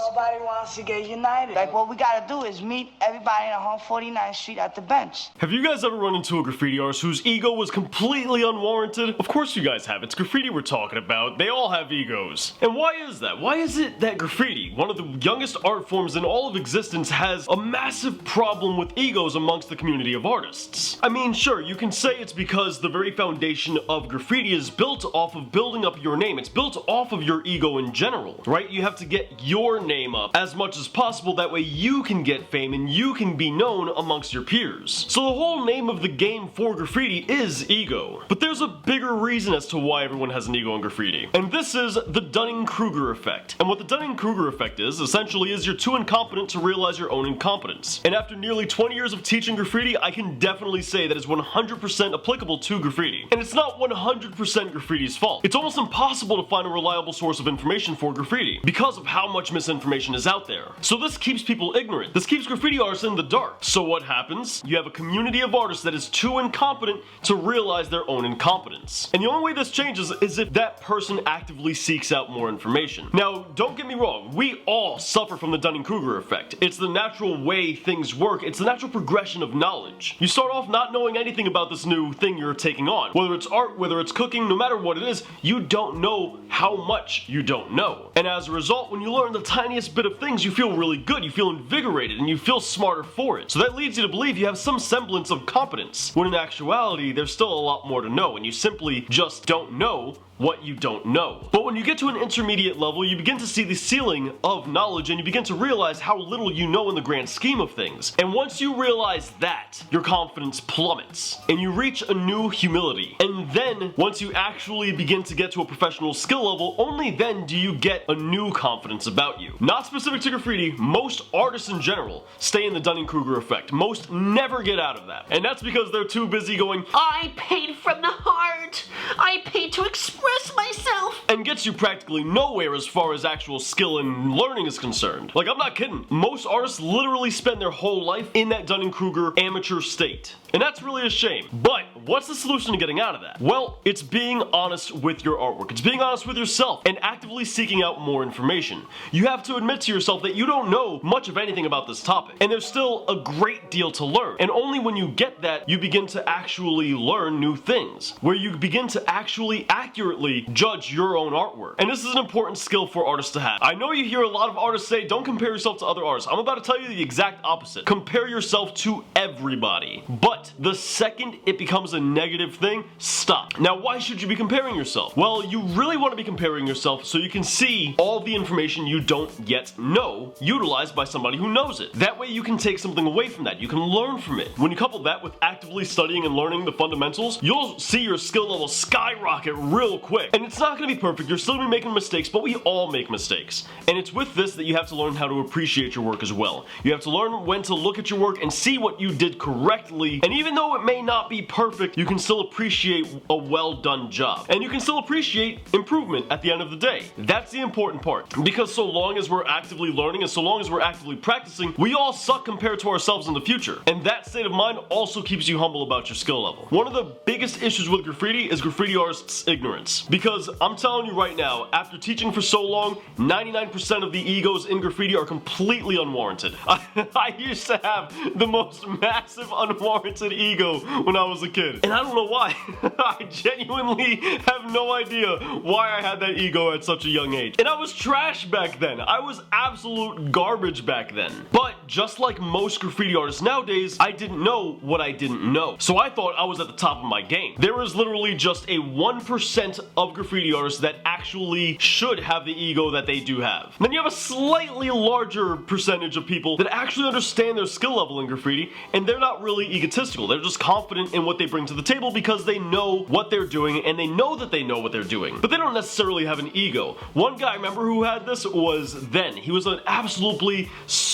Nobody wants to get united. Like, what we gotta do is meet everybody on 149th Street at the bench. Have you guys ever run into a graffiti artist whose ego was completely unwarranted? Of course you guys have. It's graffiti we're talking about. They all have egos. And why is that? Why is it that graffiti, one of the youngest art forms in all of existence, has a massive problem with egos amongst the community of artists? I mean, sure, you can say it's because the very foundation of graffiti is built off of building up your name. It's built off of your ego in general, right? You have to get your name up as much as possible, that way you can get fame and you can be known amongst your peers. So the whole name of the game for graffiti is ego. But there's a bigger reason as to why everyone has an ego in graffiti. And this is the Dunning-Kruger effect. And what the Dunning-Kruger effect is, essentially, is you're too incompetent to realize your own incompetence. And after nearly 20 years of teaching graffiti, I can definitely say that is 100% applicable to graffiti. And it's not 100% graffiti's fault. It's almost impossible to find a reliable source of information for graffiti because of how much misinformation is out there. So this keeps people ignorant. This keeps graffiti artists in the dark. So what happens? You have a community of artists that is too incompetent to realize their own incompetence. And the only way this changes is if that person actively seeks out more information. Now, don't get me wrong, we all suffer from the Dunning-Kruger effect. It's the natural way things work. It's the natural progression of knowledge. You start off not knowing anything about this new thing you're taking on. Whether it's art, whether it's cooking, no matter what it is, you don't know how much you don't know. And as a result, when you learn the tiniest bit of things, you feel really good, you feel invigorated, and you feel smarter for it. So that leads you to believe you have some semblance of competence, when in actuality, there's still a lot more to know, and you simply just don't know what you don't know. But when you get to an intermediate level, you begin to see the ceiling of knowledge and you begin to realize how little you know in the grand scheme of things. And once you realize that, your confidence plummets and you reach a new humility. And then, once you actually begin to get to a professional skill level, only then do you get a new confidence about you. Not specific to graffiti, most artists in general stay in the Dunning-Kruger effect. Most never get out of that. And that's because they're too busy going, I paid from the heart! I paid to express myself! And gets you practically nowhere as far as actual skill and learning is concerned. Like, I'm not kidding. Most artists literally spend their whole life in that Dunning-Kruger amateur state. And that's really a shame. But what's the solution to getting out of that? Well, it's being honest with your artwork. It's being honest with yourself and actively seeking out more information. You have to admit to yourself that you don't know much of anything about this topic. And there's still a great deal to learn. And only when you get that, you begin to actually learn new things. Where you begin to actually accurately judge your own artwork. And this is an important skill for artists to have. I know you hear a lot of artists say, don't compare yourself to other artists. I'm about to tell you the exact opposite. Compare yourself to everybody. But the second it becomes a negative thing, stop. Now, why should you be comparing yourself? Well, you really want to be comparing yourself so you can see all the information you don't yet know utilized by somebody who knows it. That way you can take something away from that. You can learn from it. When you couple that with actively studying and learning the fundamentals, you'll see your skill level skyrocket real quick. And it's not going to be perfect. You're still going to be making mistakes, but we all make mistakes. And it's with this that you have to learn how to appreciate your work as well. You have to learn when to look at your work and see what you did correctly. And even though it may not be perfect, you can still appreciate a well done job. And you can still appreciate improvement at the end of the day. That's the important part. Because so long as we're actively learning and so long as we're actively practicing, we all suck compared to ourselves in the future. And that state of mind also keeps you humble about your skill level. One of the biggest issues with graffiti is graffiti artists' ignorance. Because I'm telling you right now, after teaching for so long, 99% of the egos in graffiti are completely unwarranted. I used to have the most massive unwarranted ego when I was a kid. And I don't know why. I genuinely have no idea why I had that ego at such a young age. And I was trash back then. I was absolute garbage back then. But just like most graffiti artists nowadays, I didn't know what I didn't know. So I thought I was at the top of my game. There is literally just a 1% of graffiti artists that actually should have the ego that they do have. Then you have a slightly larger percentage of people that actually understand their skill level in graffiti, and they're not really egotistical. They're just confident in what they bring to the table because they know what they're doing and they know that they know what they're doing. But they don't necessarily have an ego. One guy I remember who had this was Then. He was an absolutely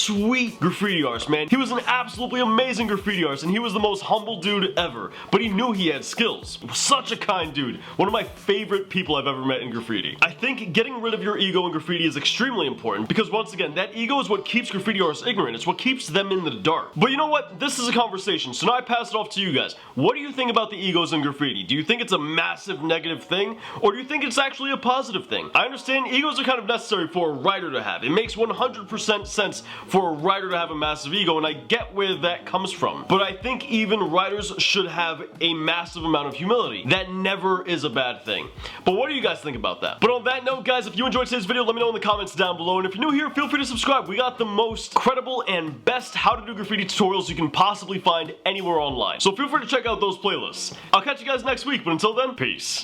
sweet graffiti artist, man. He was an absolutely amazing graffiti artist, and he was the most humble dude ever. But he knew he had skills. Such a kind dude. One of my favorite people I've ever met in graffiti. I think getting rid of your ego in graffiti is extremely important because, once again, that ego is what keeps graffiti artists ignorant. It's what keeps them in the dark. But you know what? This is a conversation, so now I pass it off to you guys. What do you think about the egos in graffiti? Do you think it's a massive negative thing, or do you think it's actually a positive thing? I understand egos are kind of necessary for a writer to have. It makes 100% sense for a writer to have a massive ego, and I get where that comes from. But I think even writers should have a massive amount of humility. That never is a bad thing. But what do you guys think about that? But on that note, guys, if you enjoyed today's video, let me know in the comments down below. And if you're new here, feel free to subscribe. We got the most credible and best how to do graffiti tutorials you can possibly find anywhere online. So feel free to check out those playlists. I'll catch you guys next week, but until then, peace.